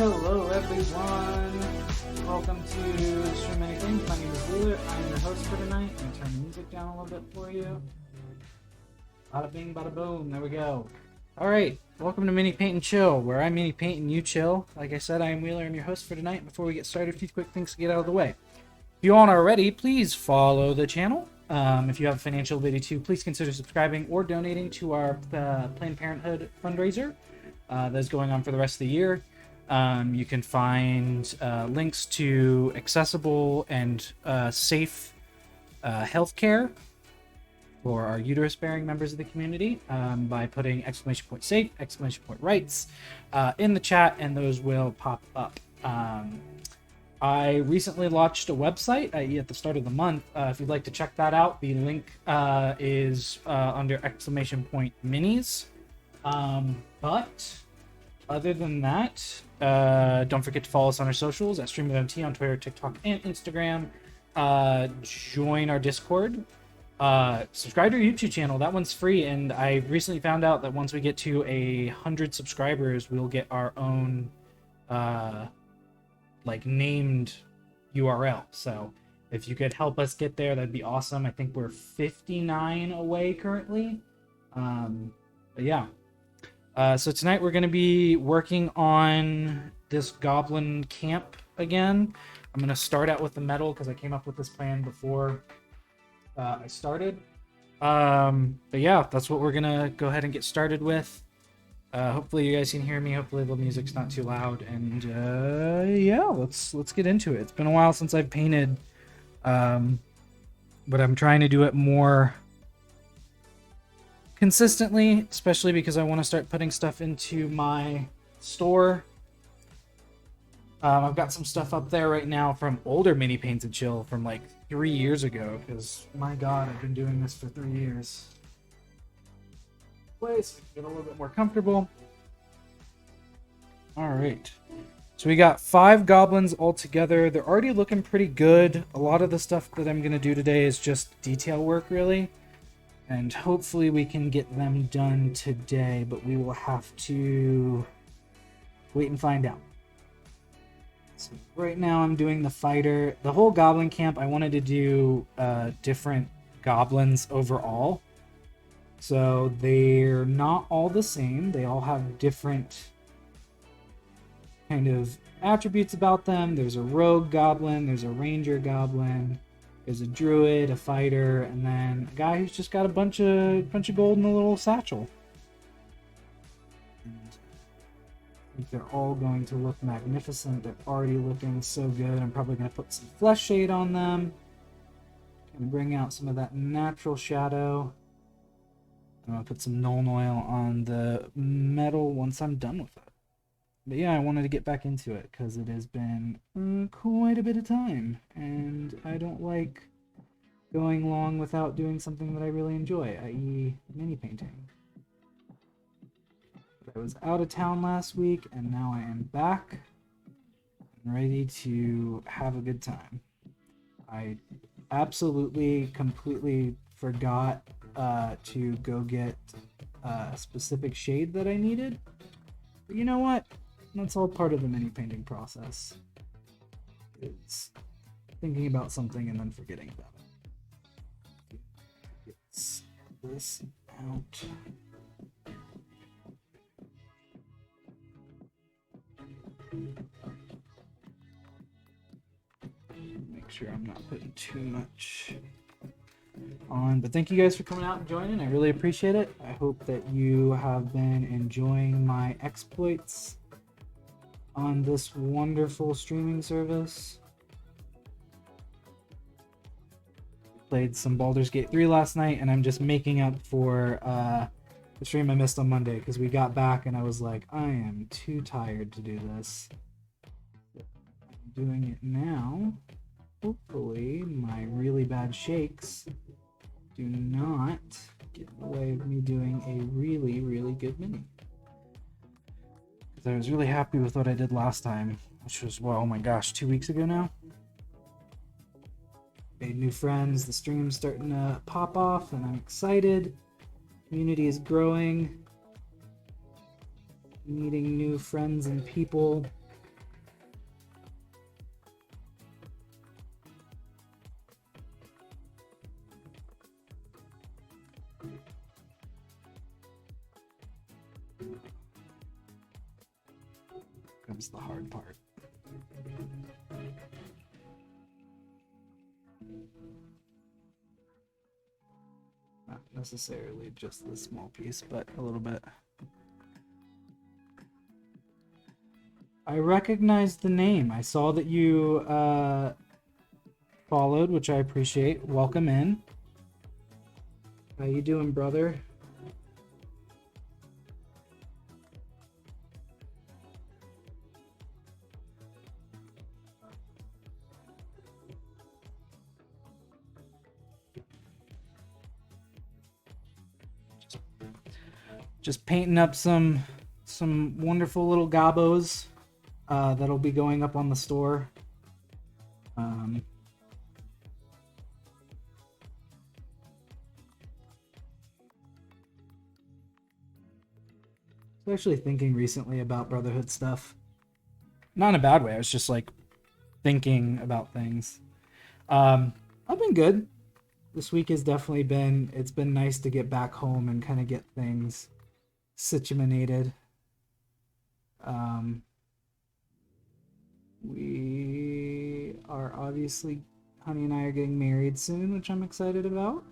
Hello everyone! Welcome to Stream Many Things. My name is Wheeler. I'm your host for tonight. I'm going to turn the music down a little bit for you. Bada bing, bada boom. There we go. Alright, welcome to Mini Paint and Chill, where I mini paint and you chill. Like I said, I am Wheeler. I'm your host for tonight. Before we get started, a few quick things to get out of the way. If you aren't already, please follow the channel. If you have a financial ability to, please consider subscribing or donating to our Planned Parenthood fundraiser that's going on for the rest of the year. You can find links to accessible and safe healthcare for our uterus-bearing members of the community by putting !safe, !rights in the chat, and those will pop up. I recently launched a website at the start of the month. If you'd like to check that out, the link is under !minis. But other than that, don't forget to follow us on our socials at StreamOfMT on Twitter, TikTok, and Instagram. Join our Discord. Subscribe to our YouTube channel. That one's free, and I recently found out that once we get to 100 subscribers, we'll get our own named URL. So if you could help us get there, that'd be awesome. I think we're 59 away currently. But yeah. So tonight we're going to be working on this Goblin camp again. I'm going to start out with the metal because I came up with this plan before I started. But yeah, that's what we're going to go ahead and get started with. Hopefully you guys can hear me. Hopefully the music's not too loud. And yeah, let's get into it. It's been a while since I've painted, but I'm trying to do it more consistently, especially because I want to start putting stuff into my store. I've got some stuff up there right now from older Mini Paints and Chill from like 3 years ago, because my god, I've been doing this for 3 years. Place, get a little bit more comfortable. Alright, so we got 5 goblins all together. They're already looking pretty good. A lot of the stuff that I'm going to do today is just detail work, really. And hopefully we can get them done today, but we will have to wait and find out. So right now I'm doing the fighter. The whole goblin camp, I wanted to do different goblins overall. So they're not all the same. They all have different kind of attributes about them. There's a rogue goblin, there's a ranger goblin, there's a druid, a fighter, and then a guy who's just got a bunch of gold in a little satchel. And I think they're all going to look magnificent. They're already looking so good. I'm probably going to put some flesh shade on them and bring out some of that natural shadow. I'm going to put some Nuln Oil on the metal once I'm done with it. But yeah, I wanted to get back into it because it has been quite a bit of time, and I don't like going long without doing something that I really enjoy, i.e. mini painting. But I was out of town last week, and now I am back and ready to have a good time. I absolutely, completely forgot to go get a specific shade that I needed. But you know what? That's all part of the mini painting process. It's thinking about something and then forgetting about it. Get this out. Make sure I'm not putting too much on, but thank you guys for coming out and joining. I really appreciate it. I hope that you have been enjoying my exploits on this wonderful streaming service. Played some Baldur's Gate 3 last night, and I'm just making up for the stream I missed on Monday because we got back and I was like, I am too tired to do this. I'm doing it now. Hopefully my really bad shakes do not get in the way of me doing a really, really good mini. Because I was really happy with what I did last time, which was, well, oh my gosh, 2 weeks ago now. Made new friends, the stream's starting to pop off, and I'm excited. Community is growing. Meeting new friends and people. comes the hard part. Not necessarily just this small piece, but a little bit. I recognized the name. I saw that you followed, which I appreciate. Welcome in. How you doing, brother? Just painting up some wonderful little gobos that'll be going up on the store. I was actually thinking recently about Brotherhood stuff. Not in a bad way. I was just like thinking about things. I've been good. This week has definitely it's been nice to get back home and kind of get things situated. We are obviously, Honey and I are getting married soon, which I'm excited about.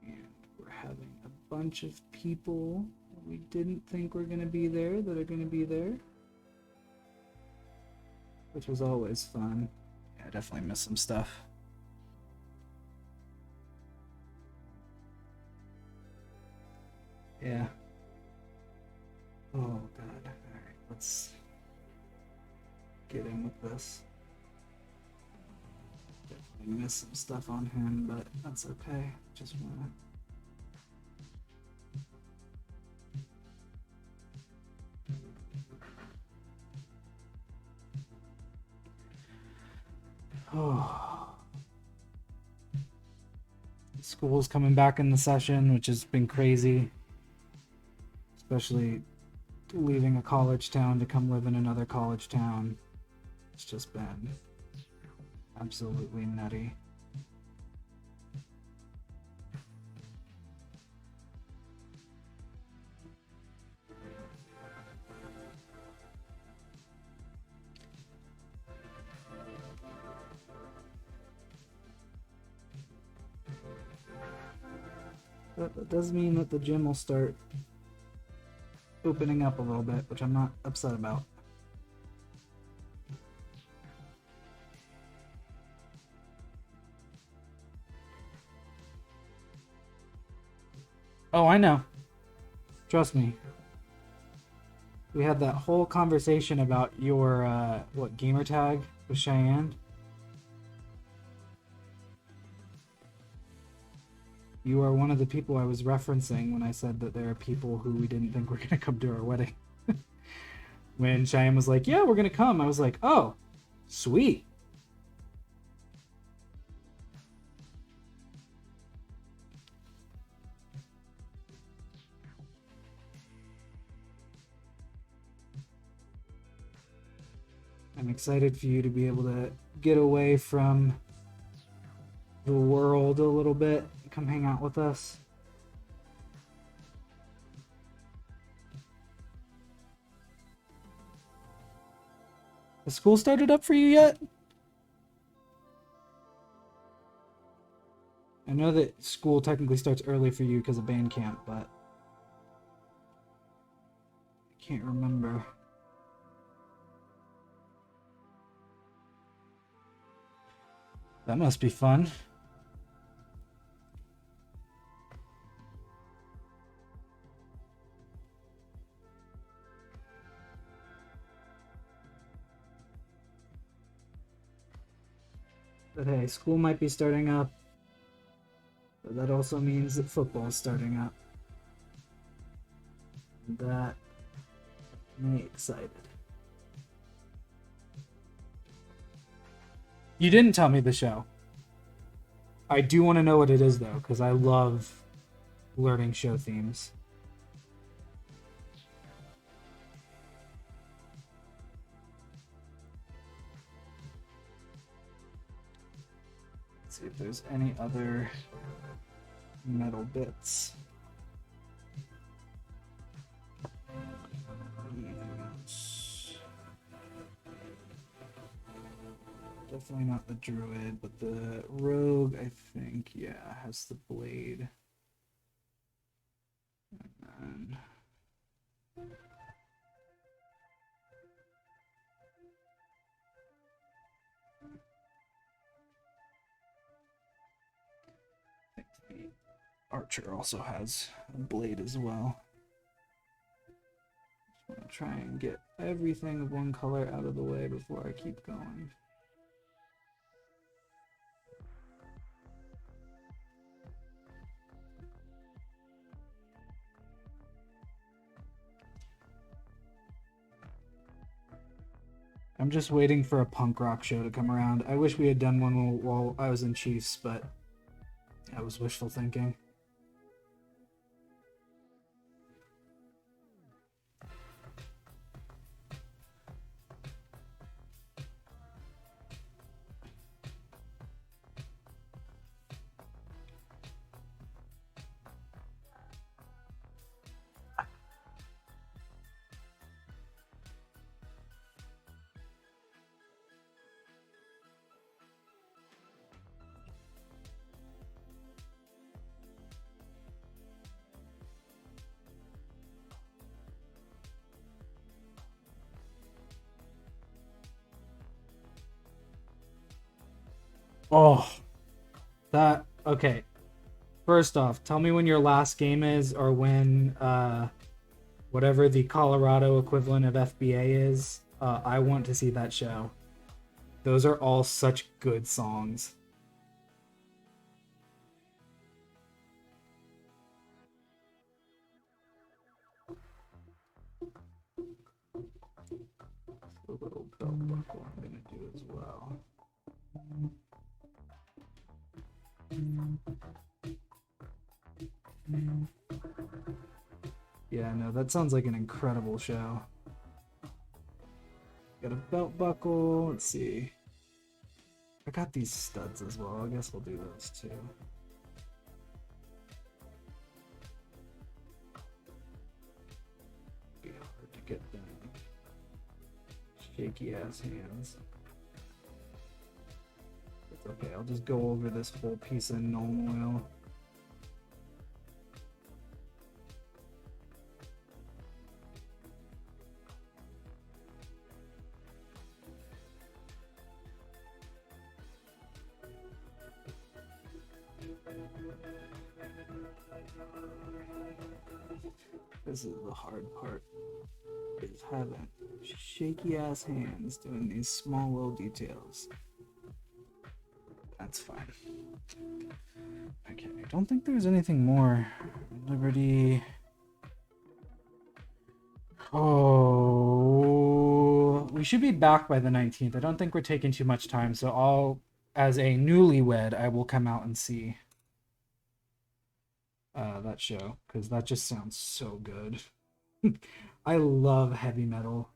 And we're having a bunch of people we didn't think were going to be there that are going to be there, which was always fun. Yeah, I definitely miss some stuff. Yeah. Oh, God. Alright, let's get in with this. Definitely missed some stuff on him, but that's okay. Just wanna... Oh. School's coming back in the session, which has been crazy. Especially leaving a college town to come live in another college town. It's just been absolutely nutty. But that does mean that the gym will start opening up a little bit, which I'm not upset about. Oh, I know. Trust me. We had that whole conversation about your, gamer tag with Cheyenne? You are one of the people I was referencing when I said that there are people who we didn't think were going to come to our wedding. When Cheyenne was like, yeah, we're going to come, I was like, oh, sweet. I'm excited for you to be able to get away from the world a little bit, come hang out with us. Has school started up for you yet? I know that school technically starts early for you because of band camp, but I can't remember. That must be fun. But hey, school might be starting up, but that also means that football is starting up. That made me excited. You didn't tell me the show. I do want to know what it is, though, because I love learning show themes. Let's see if there's any other metal bits. definitely not the druid, but the rogue, I think, yeah, has the blade. And I think the archer also has a blade as well. Just want to try and get everything of one color out of the way before I keep going. I'm just waiting for a punk rock show to come around. I wish we had done one while I was in Chiefs, but that was wishful thinking. Oh, that okay. First off, tell me when your last game is, or when whatever the Colorado equivalent of FBA is. I want to see that show. Those are all such good songs. A little belt buckle I'm gonna do as well. Yeah, no, that sounds like an incredible show. Got a belt buckle. Let's see. I got these studs as well. I guess we'll do those too. Be hard to get them shaky ass hands. It's okay. I'll just go over this whole piece of gnome oil. This is the hard part, is having shaky ass hands doing these small little details. That's fine. Okay, I don't think there's anything more. Liberty. Oh, we should be back by the 19th. I don't think we're taking too much time, so I'll, as a newlywed, I will come out and see that show, because that just sounds so good. I love heavy metal.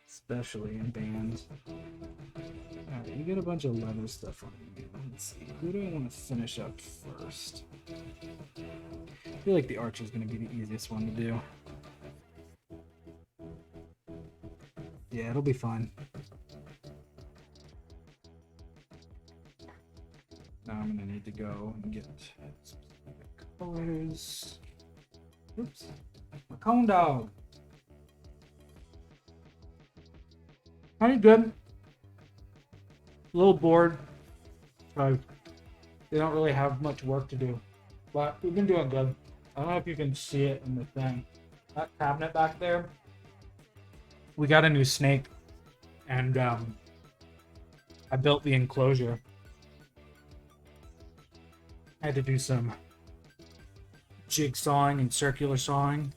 Especially in bands. Alright, you get a bunch of leather stuff on you. Let's see, who do I want to finish up first? I feel like the archer is going to be the easiest one to do. Yeah, it'll be fine. Now I'm going to need to go and get specific colors. Oops. My cone dog. Pretty good. A little bored. They don't really have much work to do. But we've been doing good. I don't know if you can see it in the thing. That cabinet back there. We got a new snake. And I built the enclosure. I had to do some jigsawing and circular sawing.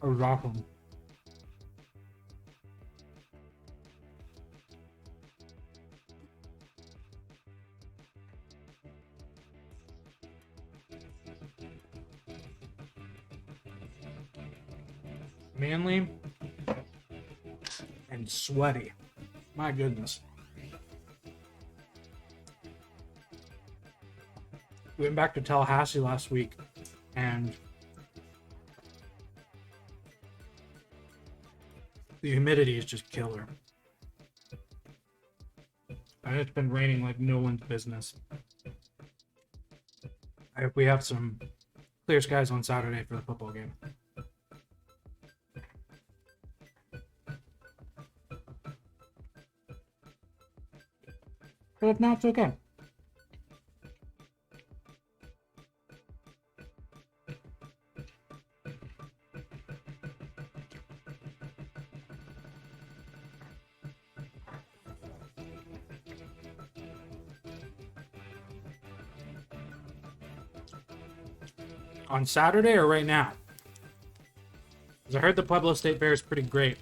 Or rock them. Manly and sweaty. My goodness. We went back to Tallahassee last week, and The humidity is just killer. And it's been raining like no one's business. I hope we have some clear skies on Saturday for the football game. But if not, it's okay. On Saturday or right now? Because I heard the Pueblo State Fair is pretty great.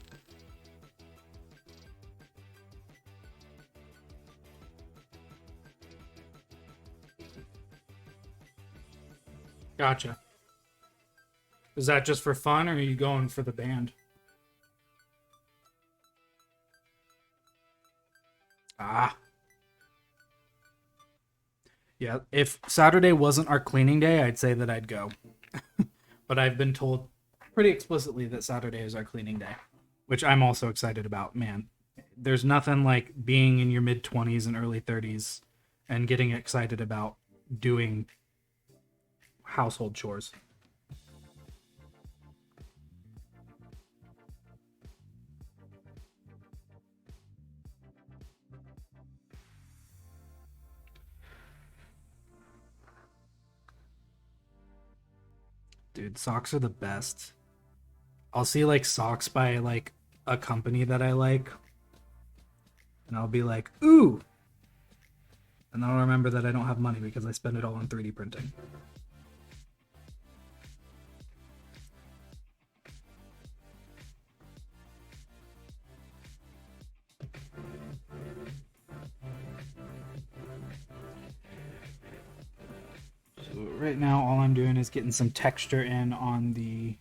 Gotcha. Is that just for fun, or are you going for the band? Ah. Yeah, if Saturday wasn't our cleaning day, I'd say that I'd go. But I've been told pretty explicitly that Saturday is our cleaning day, which I'm also excited about. Man, there's nothing like being in your mid-20s and early 30s and getting excited about doing household chores. Dude, socks are the best. I'll see like socks by like a company that I like, and I'll be like, ooh. And then I'll remember that I don't have money because I spend it all on 3D printing. So right now, all I'm doing is getting some texture in on the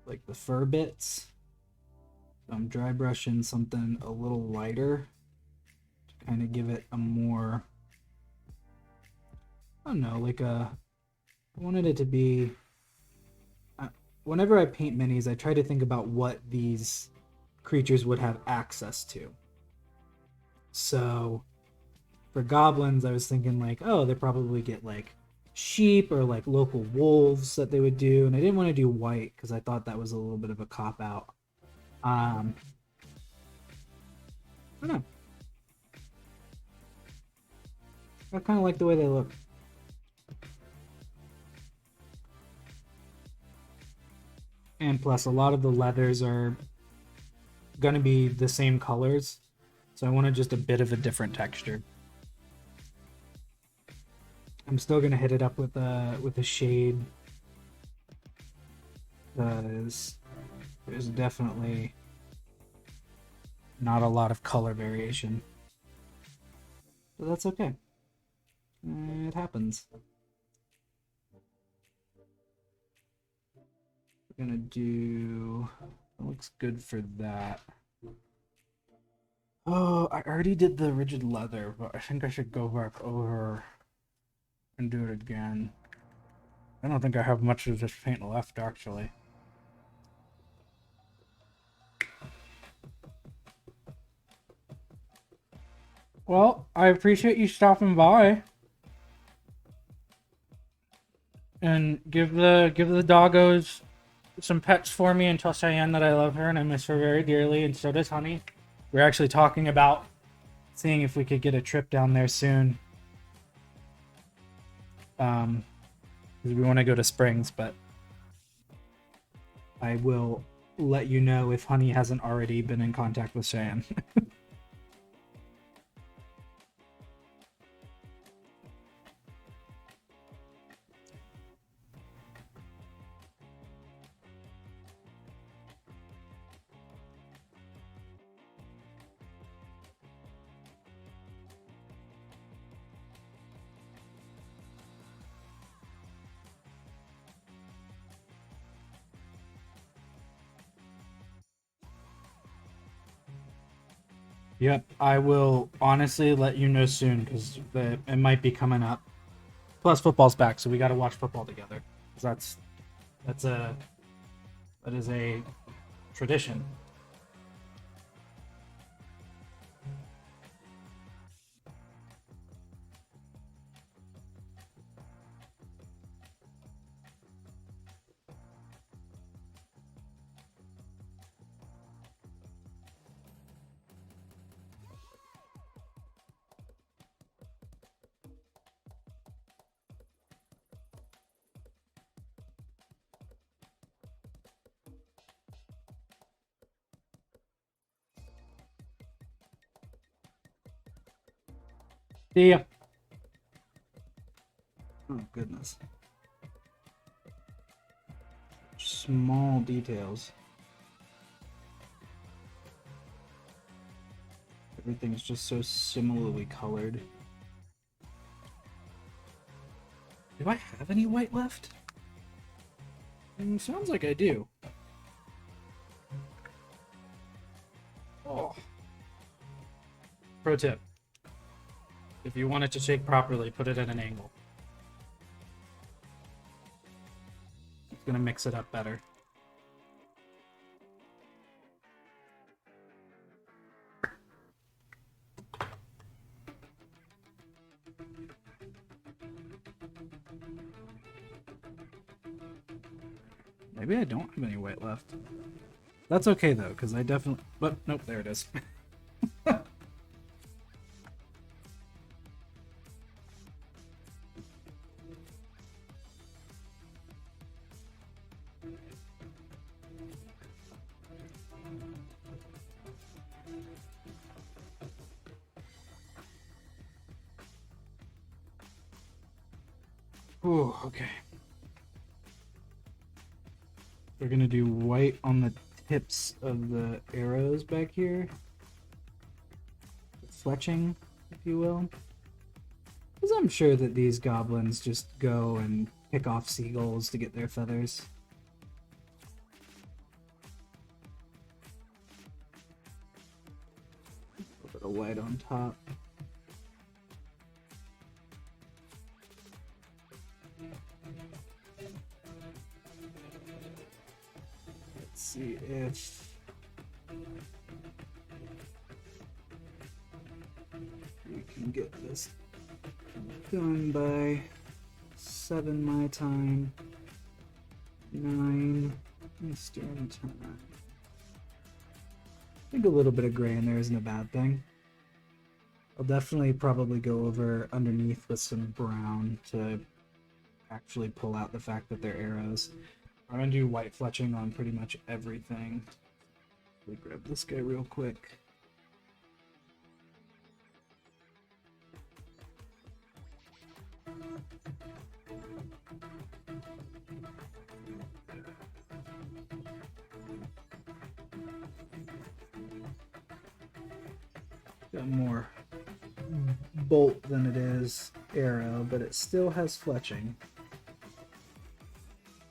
like the fur bits. So I'm dry brushing something a little lighter to kind of give it a more, I don't know, like I wanted it to be, whenever I paint minis, I try to think about what these creatures would have access to. So for goblins, I was thinking like, oh, they probably get like sheep or like local wolves that they would do, and I didn't want to do white because I thought that was a little bit of a cop out. I don't know. I kind of like the way they look. And plus, a lot of the leathers are going to be the same colors, so I wanted just a bit of a different texture. I'm still going to hit it up with a shade, because there's definitely not a lot of color variation. But that's okay. It happens. We're gonna do, that looks good for that. Oh, I already did the rigid leather, but I think I should go back over and do it again. I don't think I have much of this paint left, actually. Well, I appreciate you stopping by. And give the doggos some pets for me, and tell Cheyenne that I love her and I miss her very dearly, and so does Honey. We're actually talking about seeing if we could get a trip down there soon. Because we want to go to Springs, but I will let you know if Honey hasn't already been in contact with Cheyenne. Yep, I will honestly let you know soon, because it might be coming up. Plus, football's back, so we got to watch football together. 'Cause that's That is a tradition. See ya. Oh, goodness. Small details. Everything's just so similarly colored. Do I have any white left? Sounds like I do. Oh. Pro tip. If you want it to shake properly, put it at an angle. It's gonna mix it up better. Maybe I don't have any white left. That's okay though, because I definitely... But, nope, there it is. Ooh, okay. We're gonna do white on the tips of the arrows back here. Fletching, if you will. Because I'm sure that these goblins just go and pick off seagulls to get their feathers. A little bit of white on top. Let's see if we can get this done by 7 my time, 9 Eastern time. I think a little bit of gray in there isn't a bad thing. I'll definitely probably go over underneath with some brown to actually pull out the fact that they're arrows. I'm gonna do white fletching on pretty much everything. Let me grab this guy real quick. Got more bolt than it is arrow, but it still has fletching.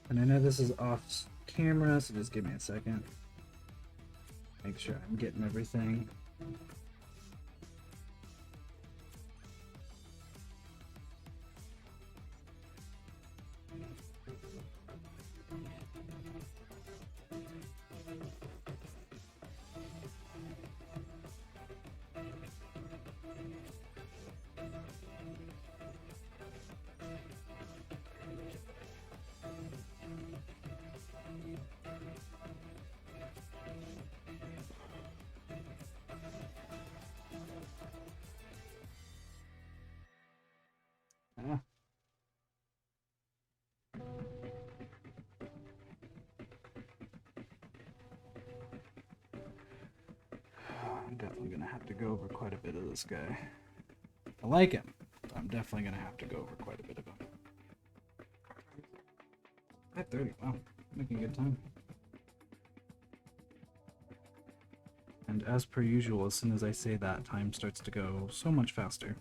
And I know this is off camera, so just give me a second. Make sure I'm getting everything. I'm definitely gonna have to go over quite a bit of this guy. I like him, but I'm definitely gonna have to go over quite a bit of him. 5:30, wow, making good time. And as per usual, as soon as I say that, time starts to go so much faster.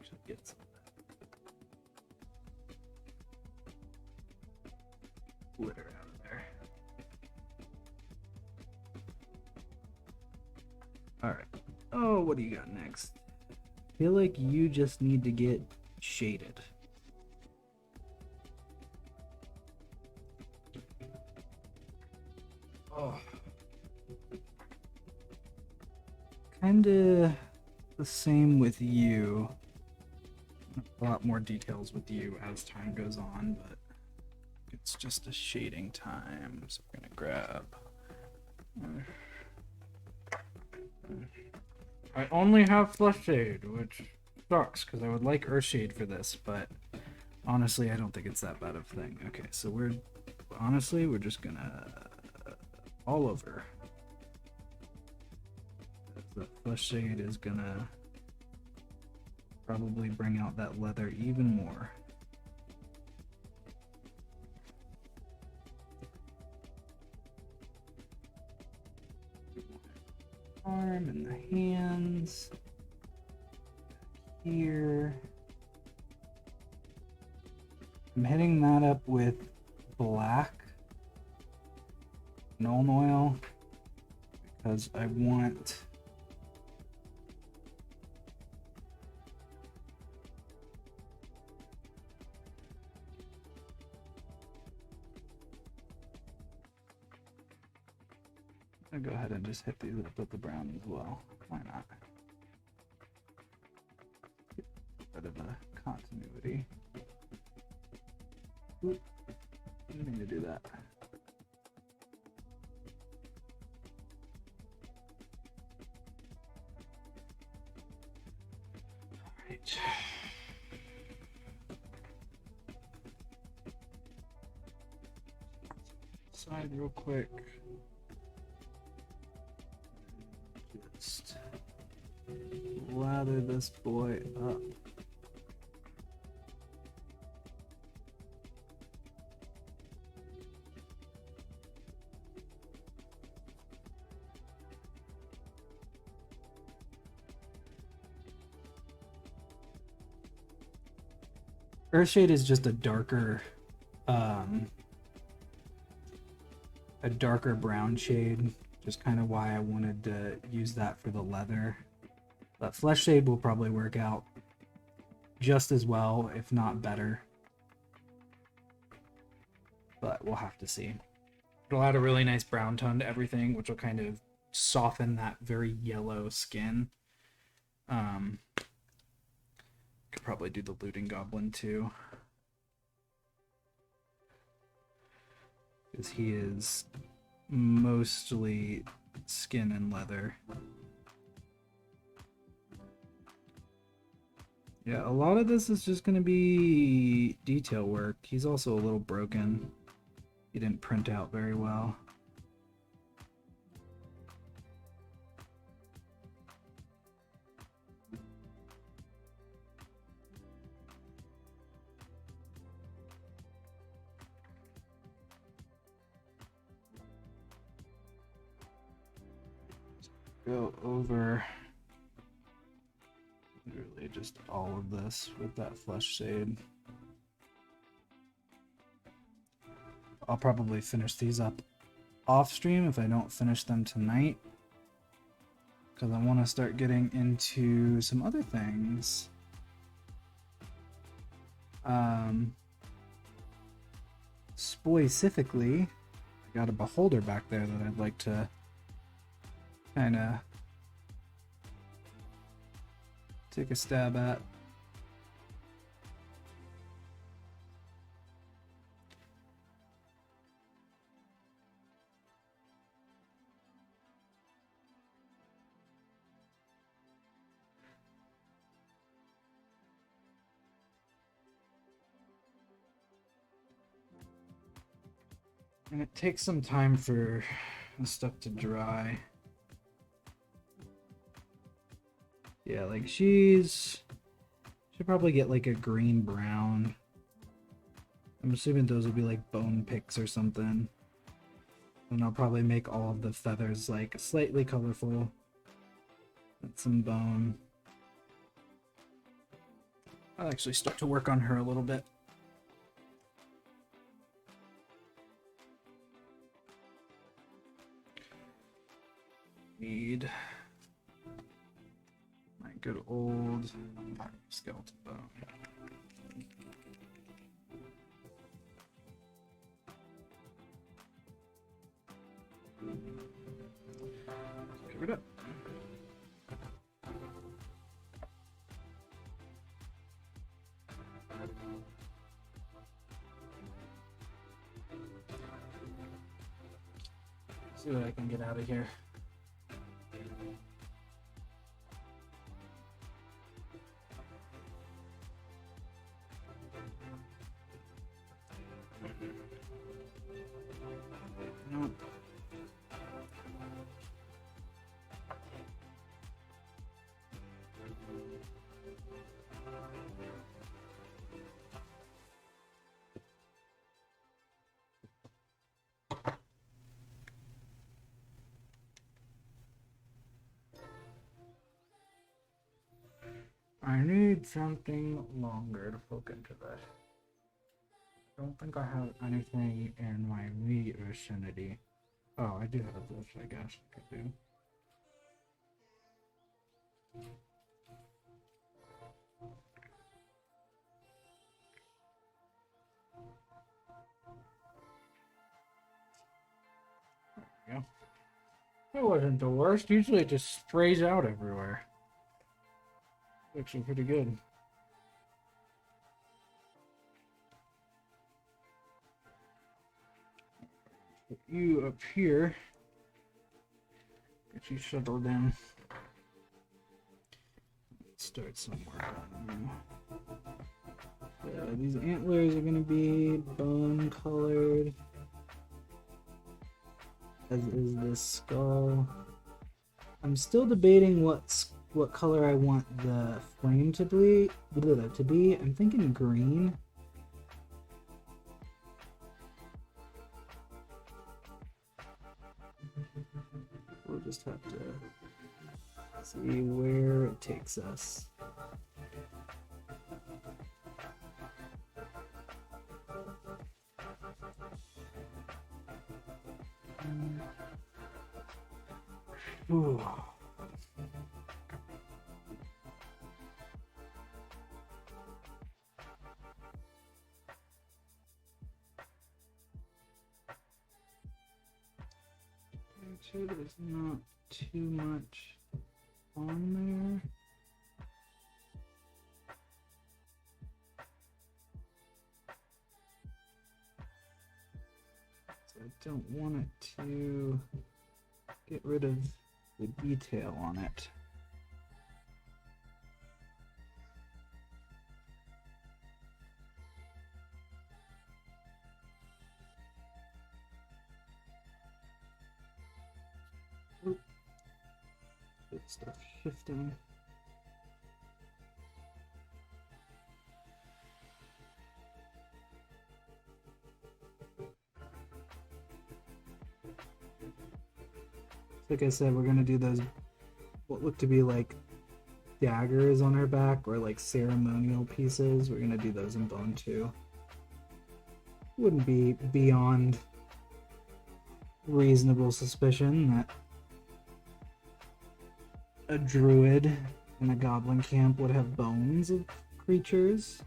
Should get some glitter out of there. Alright. Oh, what do you got next? I feel like you just need to get shaded. Kinda the same with you. A lot more details with you as time goes on, but it's just a shading time. So we're gonna grab. I only have Flush Shade, which sucks because I would like Earthshade for this, but honestly, I don't think it's that bad of a thing. Okay, so we're just gonna all over. The Flush Shade is gonna probably bring out that leather even more. Arm and the hands here. I'm hitting that up with black Nuln Oil because I want I'll go ahead and just hit these up with the brown as well. Why not? Bit of a continuity. Oop. Didn't mean to do that. Alright. Side real quick. Just lather this boy up. Earthshade is just a darker brown shade, just kind of why I wanted to use that for the leather. But Flesh Shade will probably work out just as well, if not better. But we'll have to see. It'll add a really nice brown tone to everything, which will kind of soften that very yellow skin. Could probably do the Looting Goblin too, because he is mostly skin and leather. Yeah, a lot of this is just going to be detail work. He's also a little broken. He didn't print out very well. Go over literally just all of this with that Flesh Shade. I'll probably finish these up off stream if I don't finish them tonight, because I want to start getting into some other things. Specifically, I got a beholder back there that I'd like to kind of take a stab at. And it takes some time for the stuff to dry. Yeah, like should probably get like a green brown. I'm assuming those will be like bone picks or something. And I'll probably make all of the feathers like slightly colorful. And some bone. I'll actually start to work on her a little bit. Need my good old skeleton bone. Cover it up. See what I can get out of here. Nope. I need something longer to poke into this. I don't think I have anything in my immediate vicinity. Oh, I do have this, I guess I could do. There we go. That wasn't the worst. Usually it just sprays out everywhere. Actually pretty good. Put you up here. Get you settled in. Let's start somewhere. So these antlers are gonna be bone colored, as is this skull. I'm still debating what color I want the frame to be. I'm thinking green. We'll just have to see where it takes us. Ooh. Make sure there's not too much on there. So I don't want it to get rid of the detail on it. Good stuff shifting. Like I said, we're gonna do those what look to be like daggers on her back, or like ceremonial pieces. We're gonna do those in bone too. Wouldn't be beyond reasonable suspicion that a druid in a goblin camp would have bones of creatures.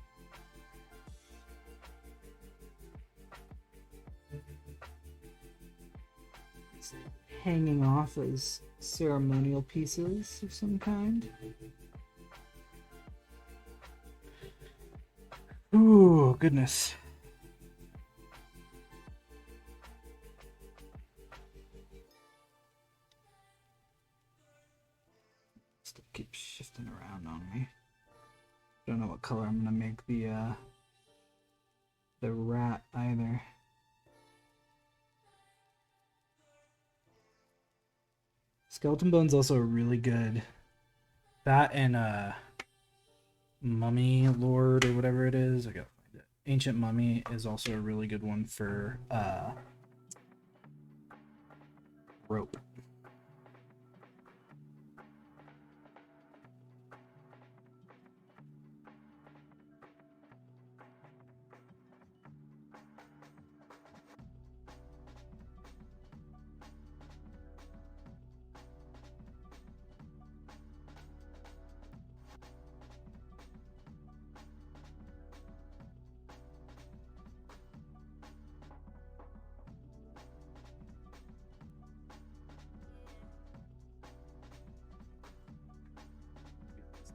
It's hanging off as ceremonial pieces of some kind. Ooh, goodness. Stuff keeps shifting around on me. Don't know what color I'm gonna make the rat either. Skeleton Bone's also really good. That and Mummy Lord or whatever it is. I gotta find it. Ancient Mummy is also a really good one for rope.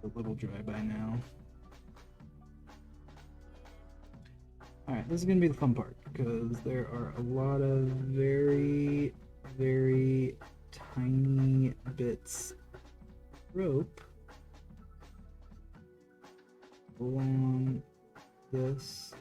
A little dry by now. Alright, this is going to be the fun part, because there are a lot of very very tiny bits rope along this.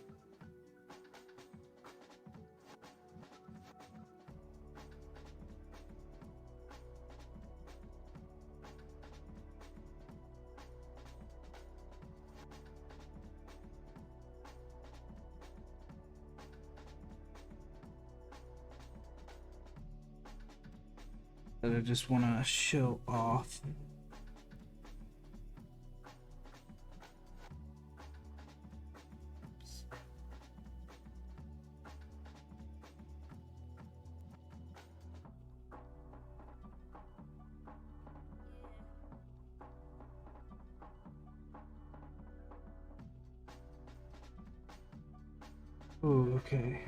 That I just want to show off. Oh, okay.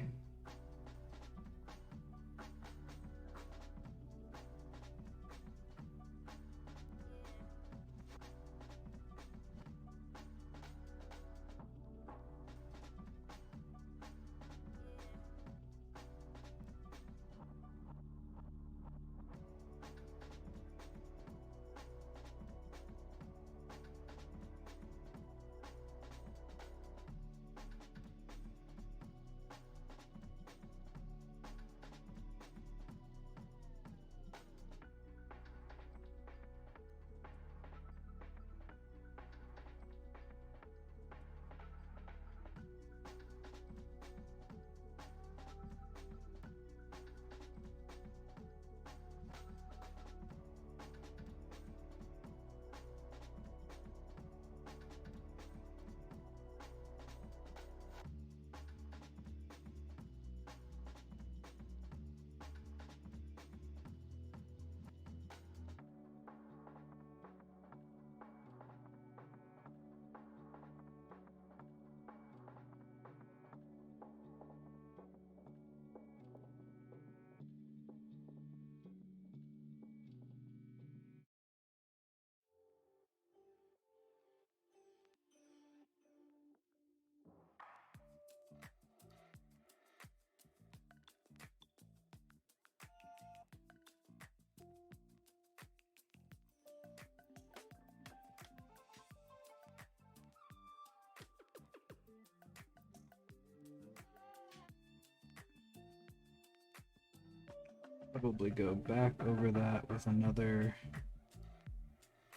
Probably go back over that with another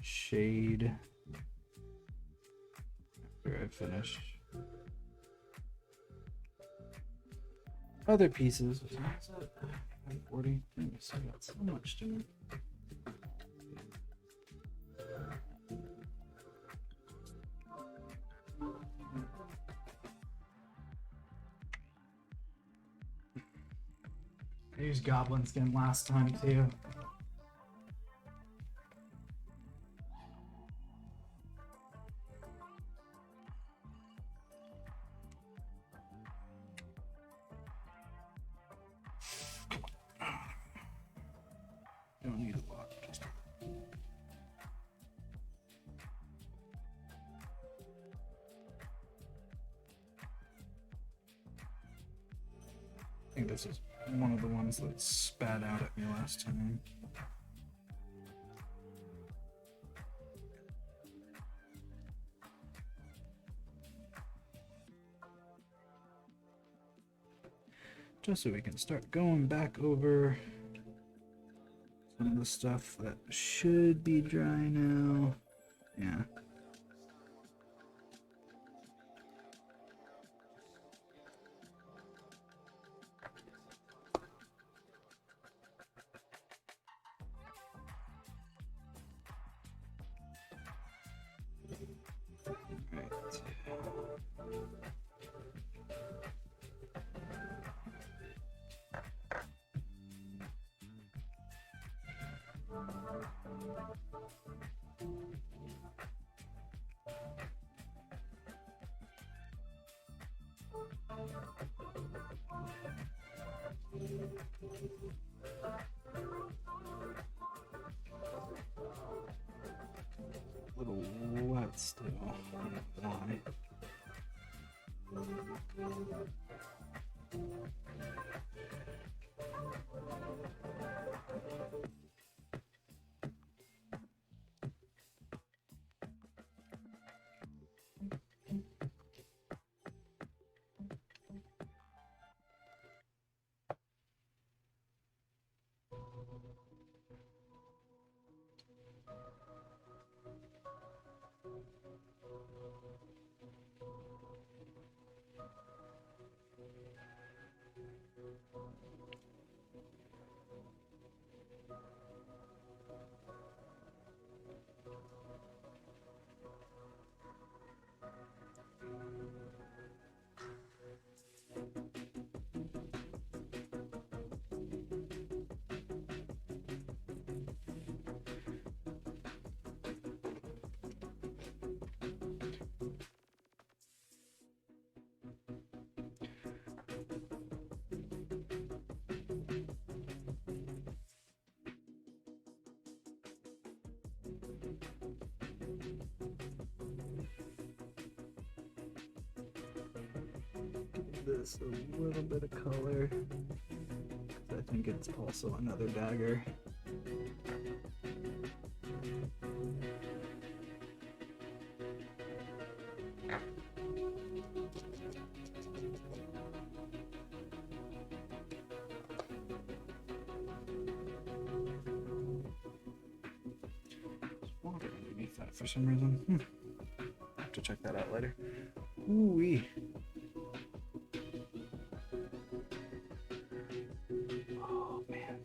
shade after I finish other pieces. What's that? 40. I got so much to do. I used Goblin skin last time too. Don't need a lot. I think this is one of the ones that spat out at me last time. Just so we can start going back over some of the stuff that should be dry now. Yeah. Little wet still. Why? this a little bit of color. I think it's also another dagger. There's water underneath that for some reason. I have to check that out later. Ooh-wee. Oh, man.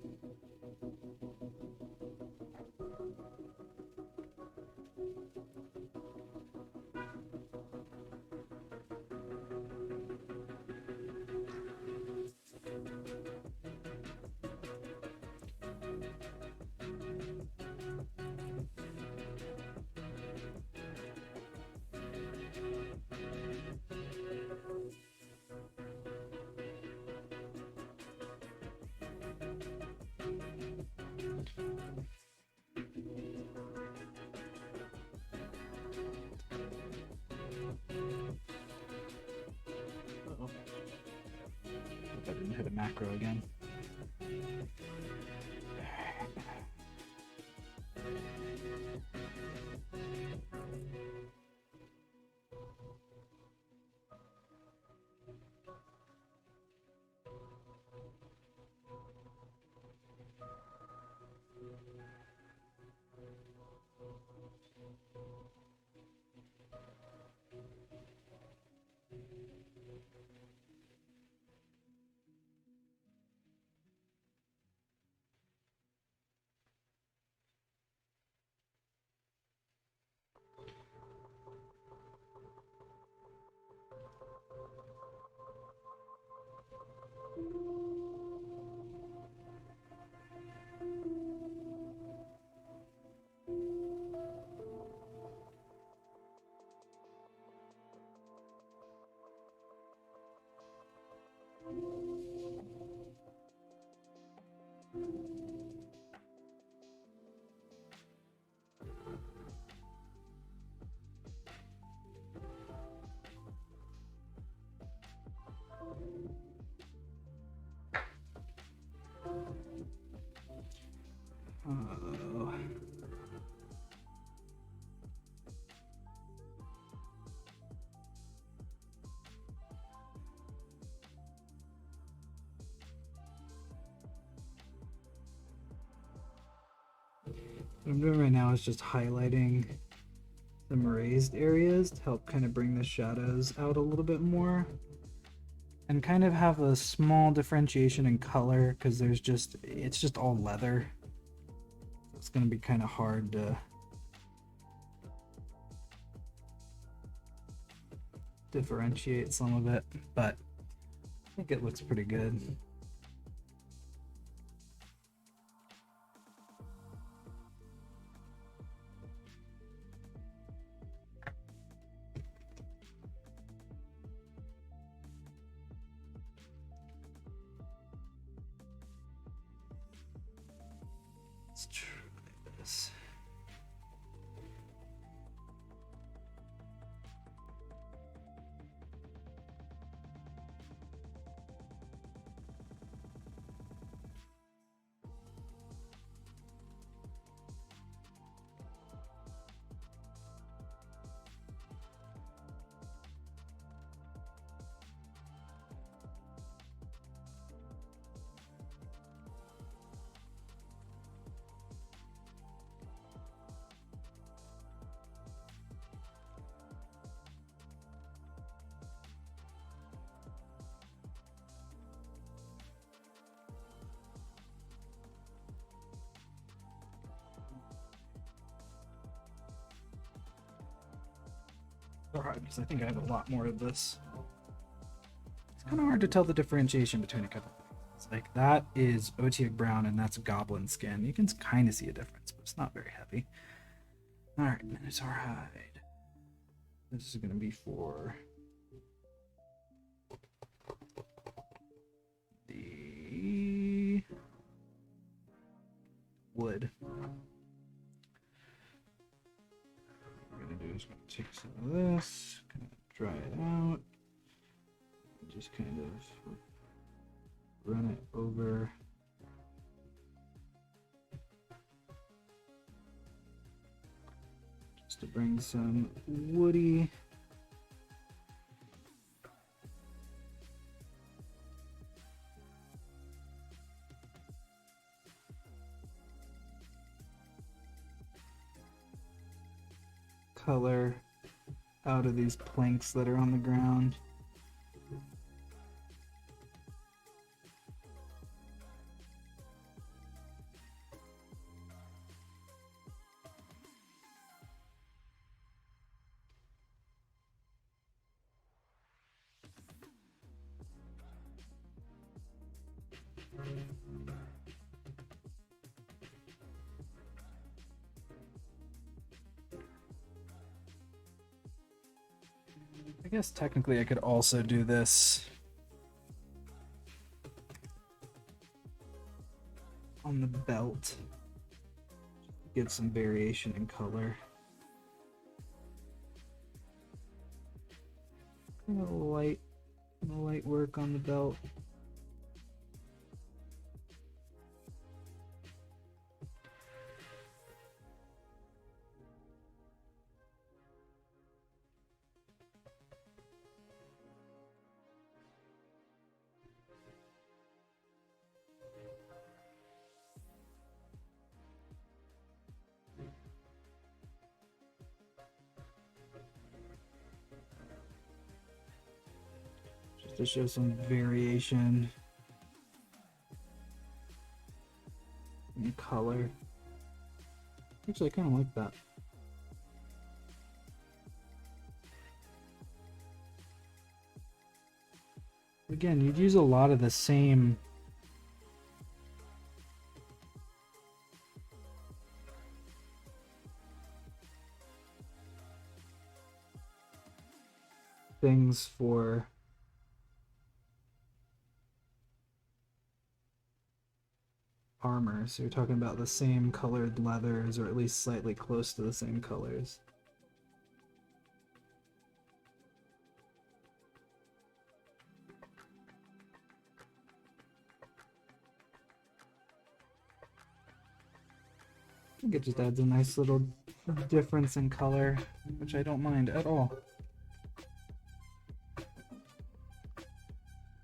Uh-oh. Hope I didn't hit a macro again. Oh. What I'm doing right now is just highlighting some raised areas to help kind of bring the shadows out a little bit more and kind of have a small differentiation in color because it's just all leather. It's going to be kind of hard to differentiate some of it, but I think it looks pretty good. Let's try this. Hard because I think I have a lot more of this. It's kind of hard to tell the differentiation between a couple things. Like that is Otiak brown and that's Goblin skin. You can kind of see a difference, but it's not very heavy. All right, Minotaur hide. This is going to be for the wood. What we're gonna do is take some of this, kind of dry it out, just kind of run it over. Just to bring some woody color out of these planks that are on the ground. I guess technically I could also do this on the belt, give some variation in color. Kind of light work on the belt. To show some variation in color. Actually, I kind of like that. Again, you'd use a lot of the same things for armor, so you're talking about the same colored leathers, or at least slightly close to the same colors. I think it just adds a nice little difference in color, which I don't mind at all.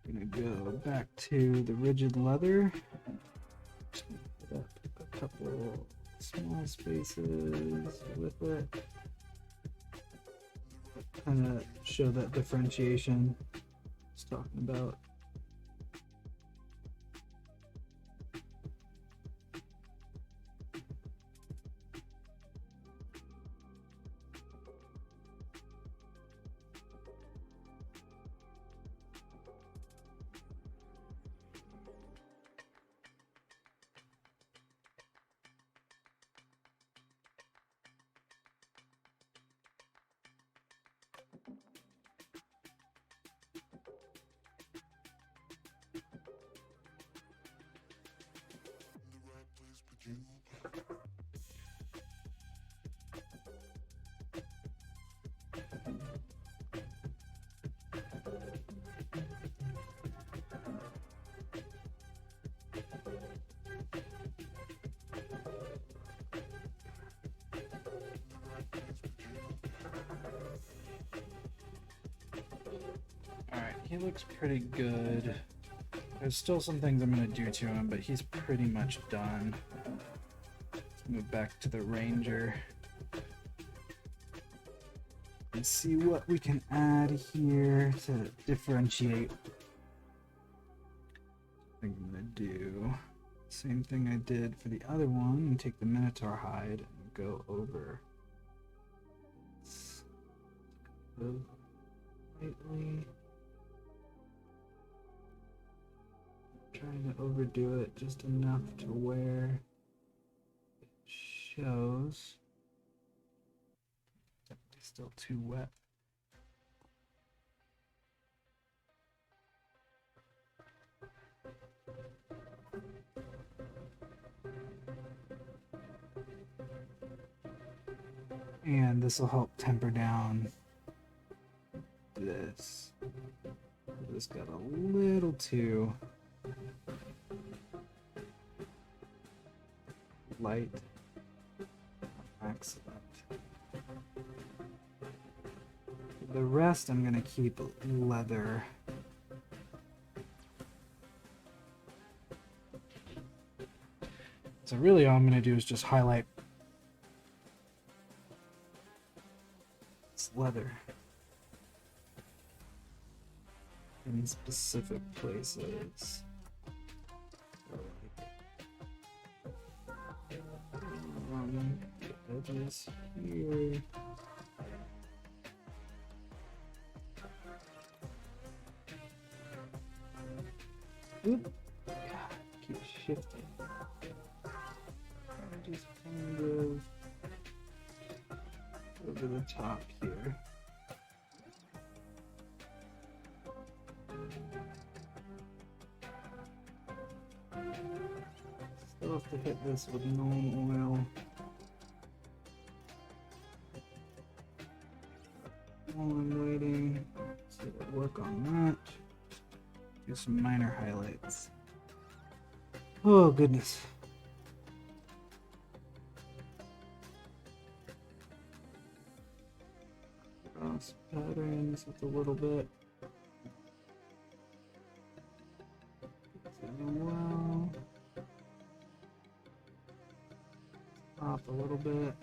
I'm gonna go back to the rigid leather. Put up a couple small spaces with it. Kind of show that differentiation I was talking about. Alright, he looks pretty good. There's still some things I'm going to do to him, but he's pretty much done. Let's move back to the Ranger and see what we can add here to differentiate. I think I'm going to do the same thing I did for the other one and take the Minotaur hide and go over lightly. Trying to overdo it just enough to where it shows. Definitely still too wet. And this will help temper down this Just got a little too light. Excellent. The rest I'm gonna keep leather. So really all I'm gonna do is just highlight this leather in specific places. Edges here. Oop. God, keep shifting. Just kind of over the top here. Still have to hit this with normal oil. While I'm waiting, so I'll work on that. Do some minor highlights. Oh goodness. Cross patterns with a little bit. Well, off a little bit.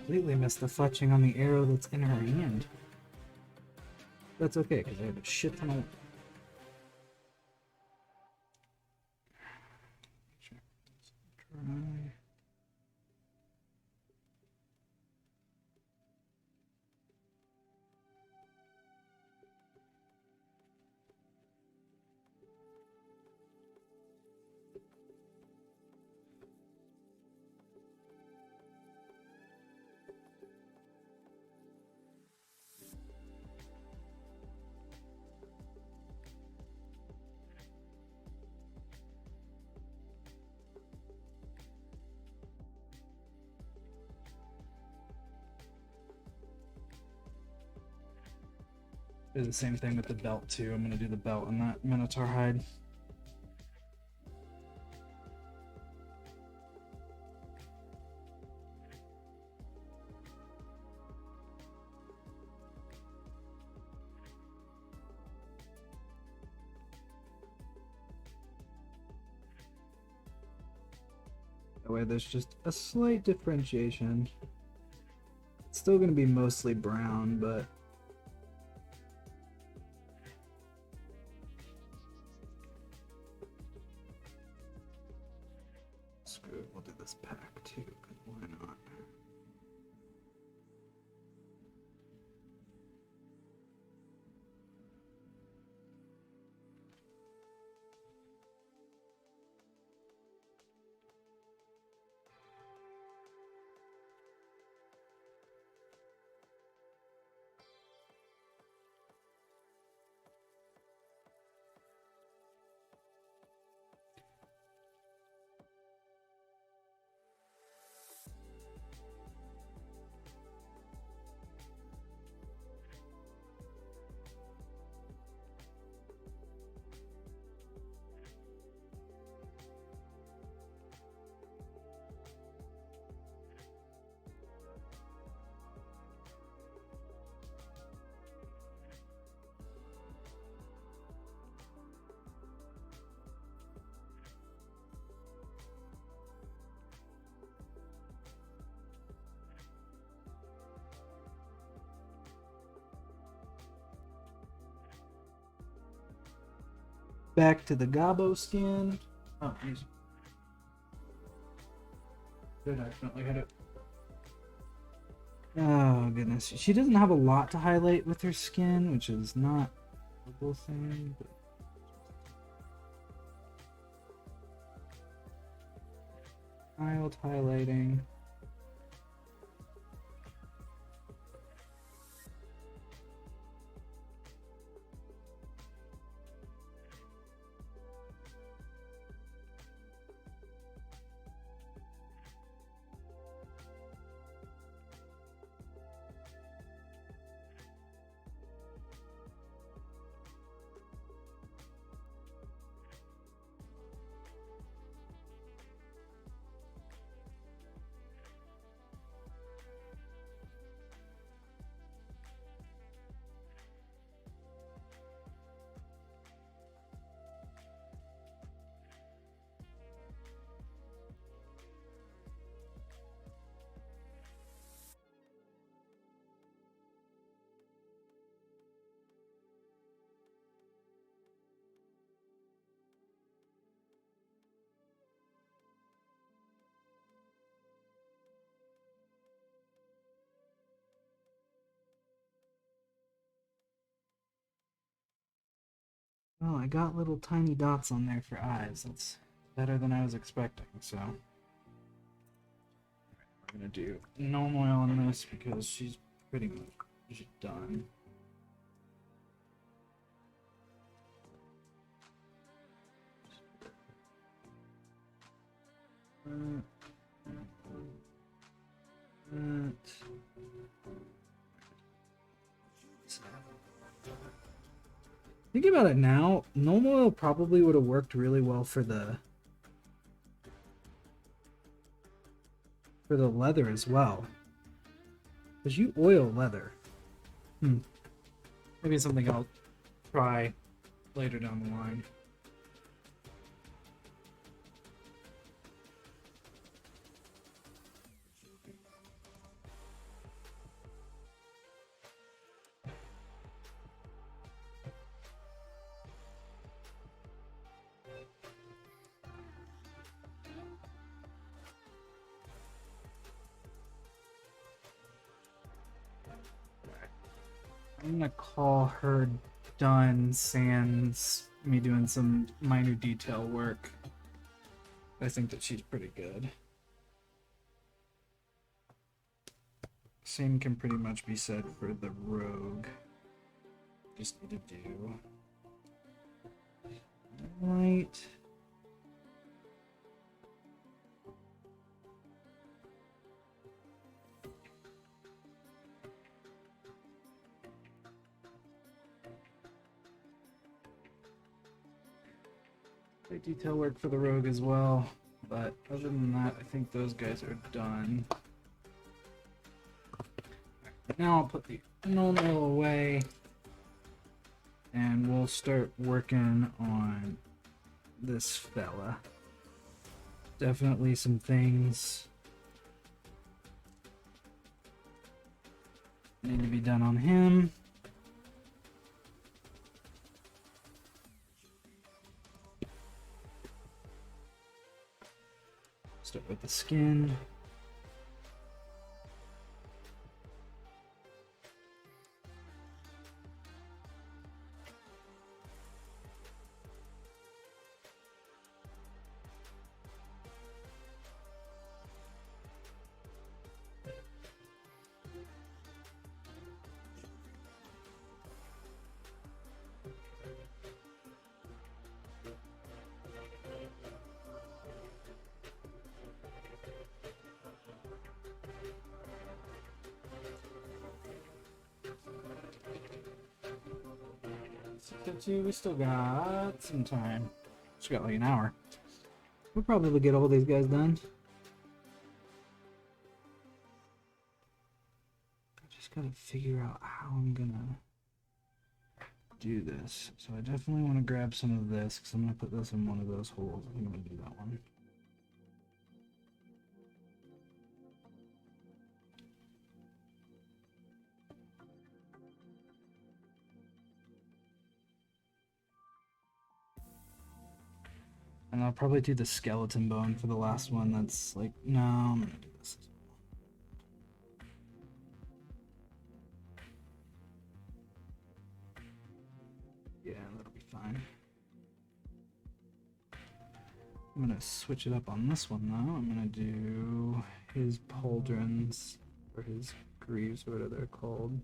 Completely missed the fletching on the arrow that's in her hand. That's okay, because I have a shit ton of... Try. Do the same thing with the belt too. I'm gonna do the belt on that Minotaur hide. That way there's just a slight differentiation. It's still gonna be mostly brown, but screw it, we'll do this pack too, 'cause why not? back to the Gobbo skin. Oh, easy. Did accidentally hit it. Oh, goodness. She doesn't have a lot to highlight with her skin, which is not a horrible thing, but... mild highlighting. Well, I got little tiny dots on there for eyes. That's better than I was expecting, so... we're gonna do normal oil on this because she's pretty much done. Thinking about it now, normal oil probably would have worked really well for the leather as well. Because you oil leather. Maybe something I'll try later down the line. I'm gonna call her done sans me doing some minor detail work. I think that she's pretty good. Same can pretty much be said for the rogue. Just need to do right. Detail work for the rogue as well, but other than that, I think those guys are done. Now I'll put the normal away, and we'll start working on this fella. Definitely some things need to be done on him. Start with the skin. We still got some time. Still got like an hour. We'll probably get all these guys done. I just gotta figure out how I'm gonna do this. So I definitely want to grab some of this because I'm gonna put this in one of those holes. I think I'm gonna do that one. And I'll probably do the skeleton bone for the last one. That's like, no, I'm gonna do this. Yeah, that'll be fine. I'm gonna switch it up on this one though. I'm gonna do his pauldrons, or his greaves, or whatever they're called.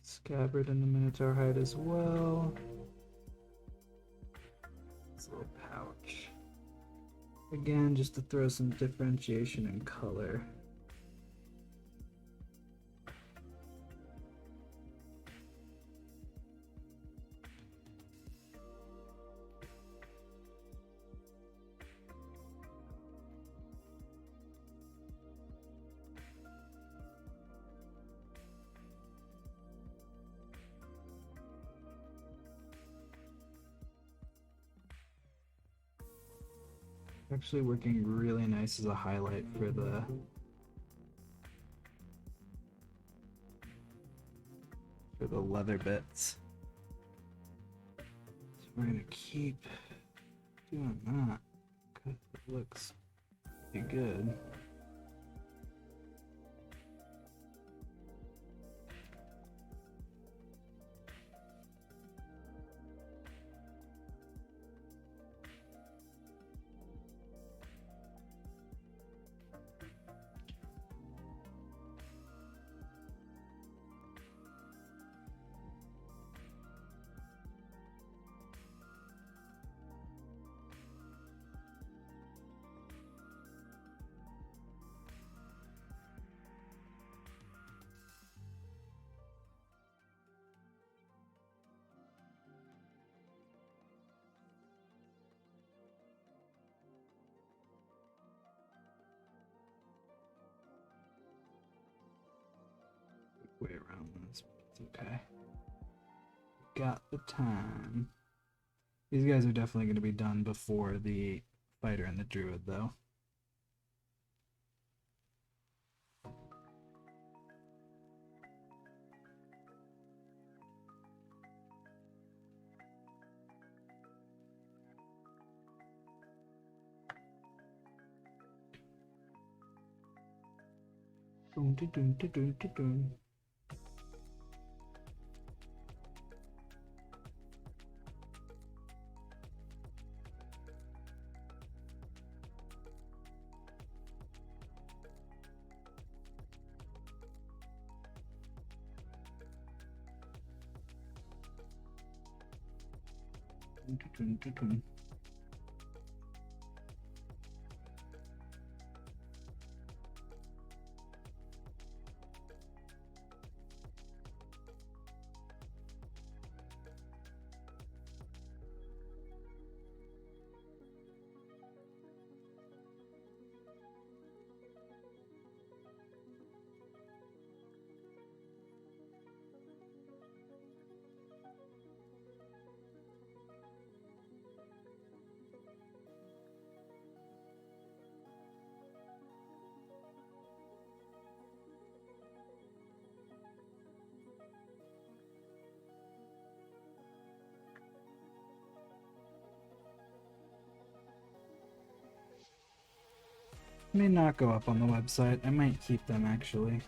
Scabbard in the Minotaur hide as well. This little pouch. Again, just to throw some differentiation in color. Actually working really nice as a highlight for the leather bits. So we're gonna keep doing that because it looks pretty good. Way around this, but it's okay. Got the time. These guys are definitely going to be done before the fighter and the druid, though. Dun, dun, dun, dun, dun, dun, dun. Dun, dun, dun, dun. May not go up on the website. I might keep them actually.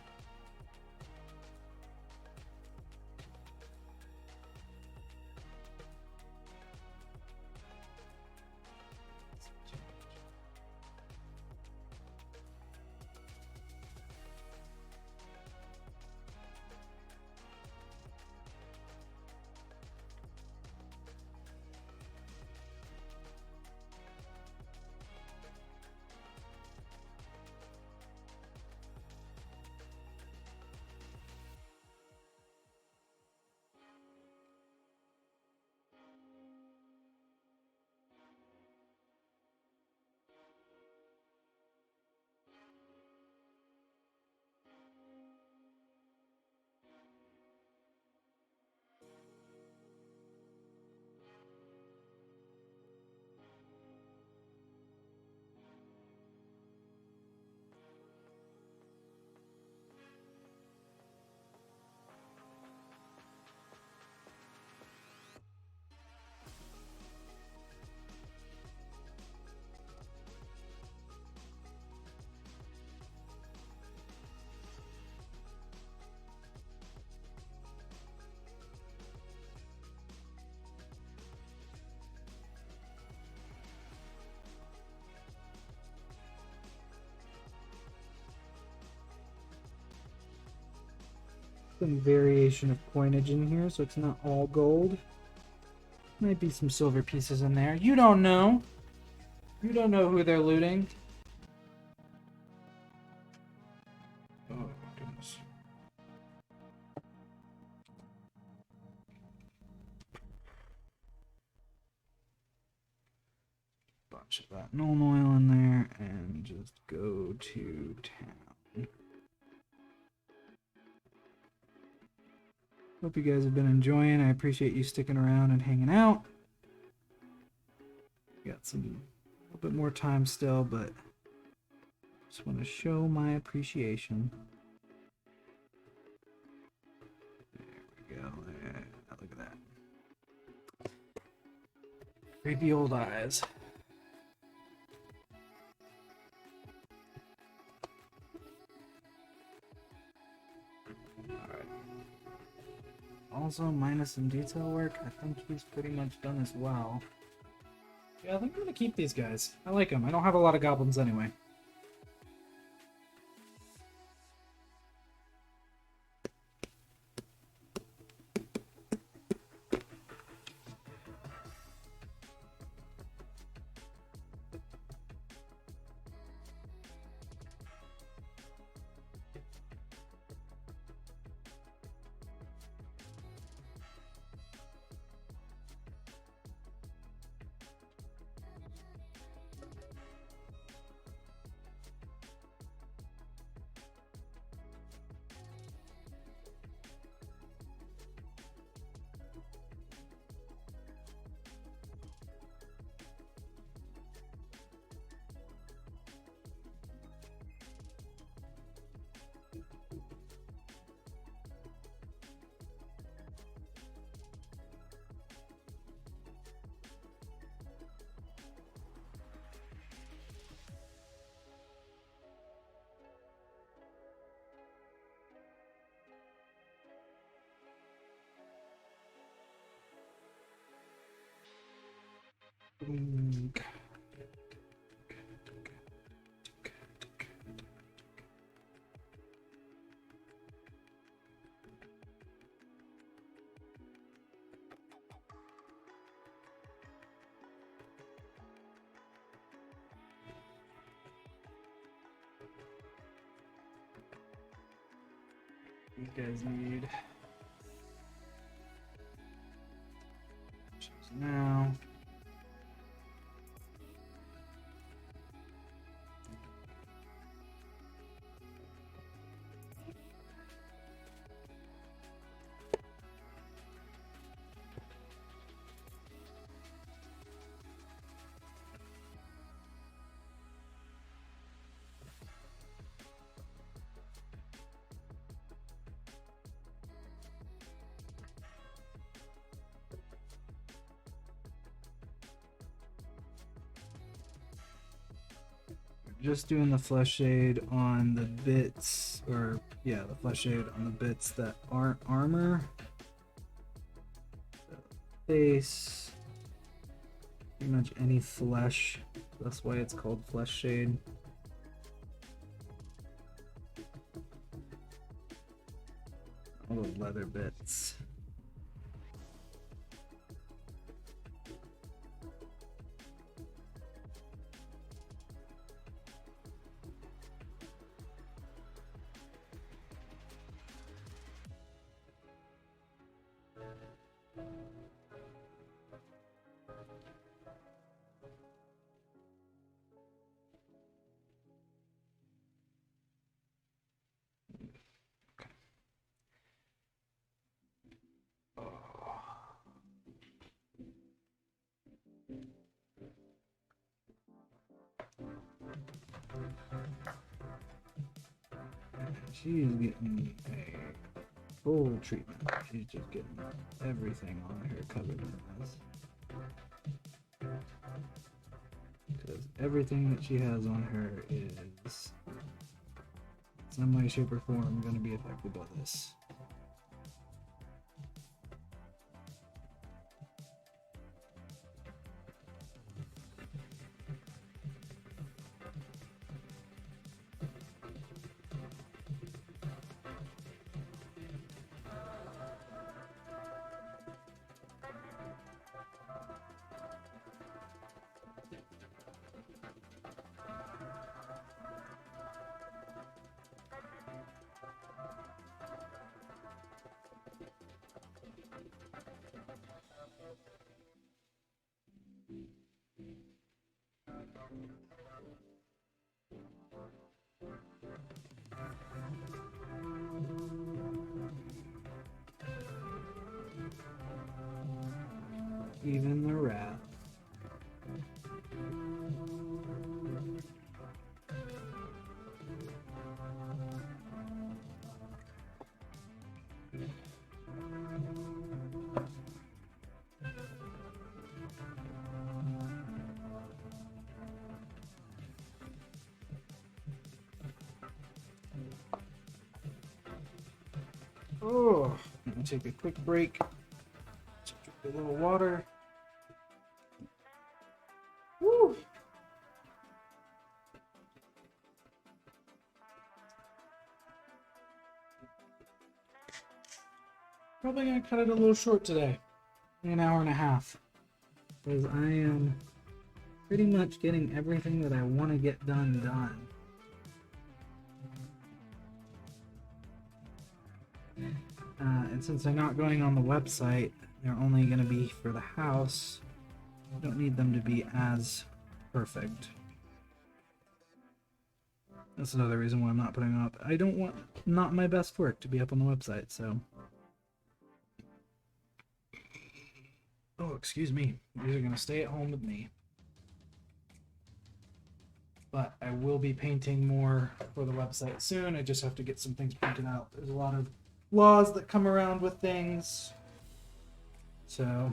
some variation of coinage in here, so it's not all gold. Might be some silver pieces in there. You don't know. You don't know who they're looting. Oh, goodness. Bunch of that Nuln oil in there, and just go to town. Hope you guys have been enjoying. I appreciate you sticking around and hanging out. Got a little bit more time still, but just want to show my appreciation. There we go. Look at that. Creepy old eyes. Alright. Also, minus some detail work. I think he's pretty much done as well. Yeah, I think I'm gonna keep these guys. I like them. I don't have a lot of goblins anyway. You guys need now. Just doing the flesh shade on the bits, or yeah, the flesh shade on the bits that aren't armor. Face, pretty much any flesh. That's why it's called flesh shade. All those leather bits. She is getting a full treatment. She's just getting everything on her covered in this. Because everything that she has on her is, in some way, shape, or form, going to be affected by this. Even the rat. Oh, let me take a quick break. Drink a little water. Woo! Probably gonna cut it a little short today. An hour and a half. Because I am pretty much getting everything that I want to get done. And since they're not going on the website, they're only going to be for the house. I don't need them to be as perfect. That's another reason why I'm not putting them up. I don't want not my best work to be up on the website, so. Oh, excuse me. These are going to stay at home with me. But I will be painting more for the website soon. I just have to get some things printed out. There's a lot of laws that come around with things. So.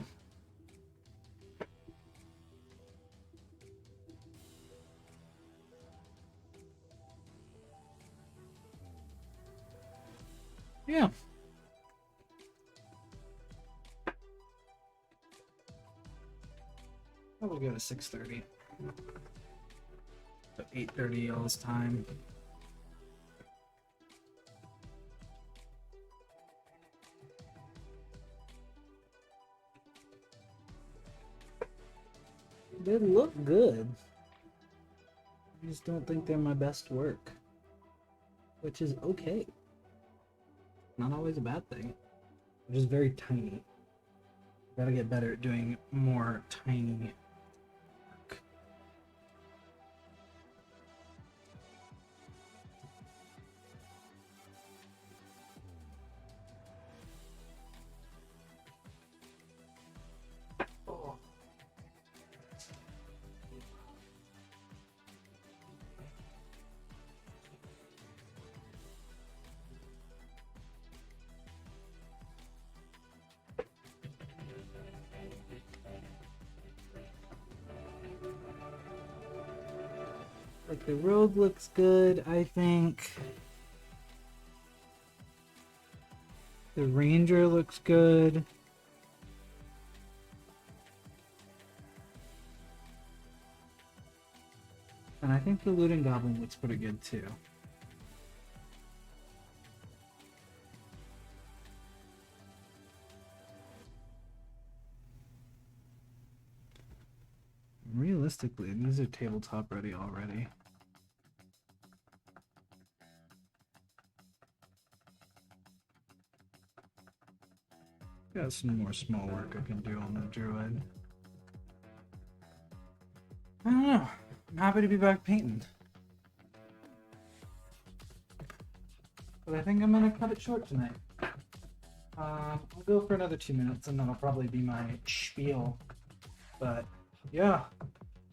Yeah. Probably go to 6:30. So 8:30 y'all's time. They look good. I just don't think they're my best work. Which is okay. Not always a bad thing. They're just very tiny. Gotta get better at doing more tiny work. Oh. Like the road looks good, I think. The Ranger looks good. And I think the Looting Goblin looks pretty good too. Realistically, these are tabletop ready already. Got some more small work I can do on the druid. I don't know. I'm happy to be back painting. But I think I'm gonna cut it short tonight. I'll go for another 2 minutes and that'll probably be my spiel. But yeah.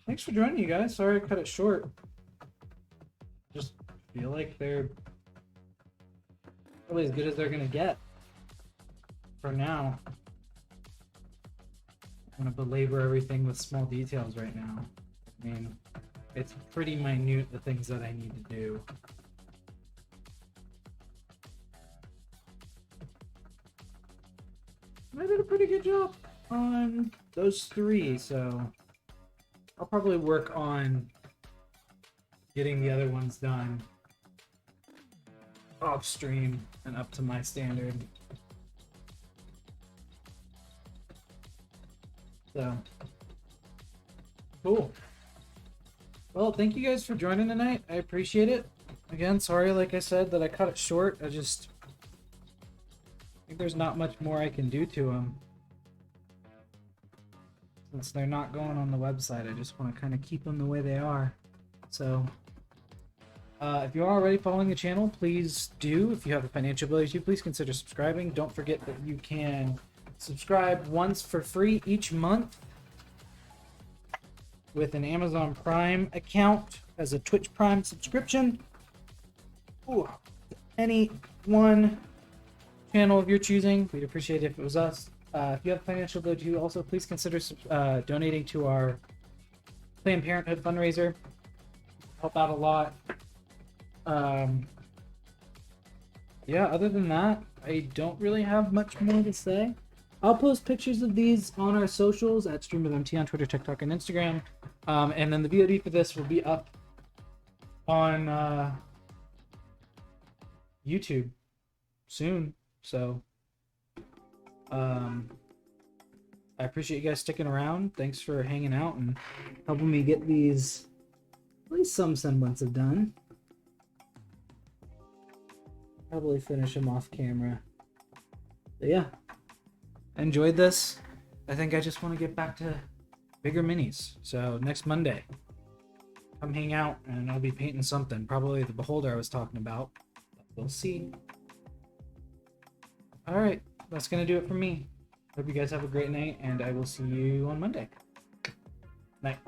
Thanks for joining, you guys. Sorry I cut it short. Just feel like they're probably as good as they're gonna get. For now. I'm gonna belabor everything with small details right now. I mean, it's pretty minute, the things that I need to do. I did a pretty good job on those three, so I'll probably work on getting the other ones done off stream and up to my standard. So, cool. Well, thank you guys for joining tonight. I appreciate it. Again, sorry, like I said, that I cut it short. I think there's not much more I can do to them. since they're not going on the website, I just want to kind of keep them the way they are. So, if you're already following the channel, please do. If you have the financial ability to, please consider subscribing. Don't forget that you can subscribe once for free each month with an Amazon Prime account as a Twitch Prime subscription. Ooh. Any one channel of your choosing. We'd appreciate it if it was us. If you have financial ability to, also please consider donating to our Planned Parenthood fundraiser. Help out a lot. Yeah, other than that, I don't really have much more to say. I'll post pictures of these on our socials at StreamWithMT on Twitter, TikTok, and Instagram. And then the VOD for this will be up on YouTube soon. So, I appreciate you guys sticking around. Thanks for hanging out and helping me get these at least some semblance of done. Probably finish them off camera. But yeah, enjoyed this. I think I just want to get back to bigger minis. So next Monday, come hang out and I'll be painting something. Probably the Beholder I was talking about. But we'll see. Alright, that's going to do it for me. Hope you guys have a great night, and I will see you on Monday. Night.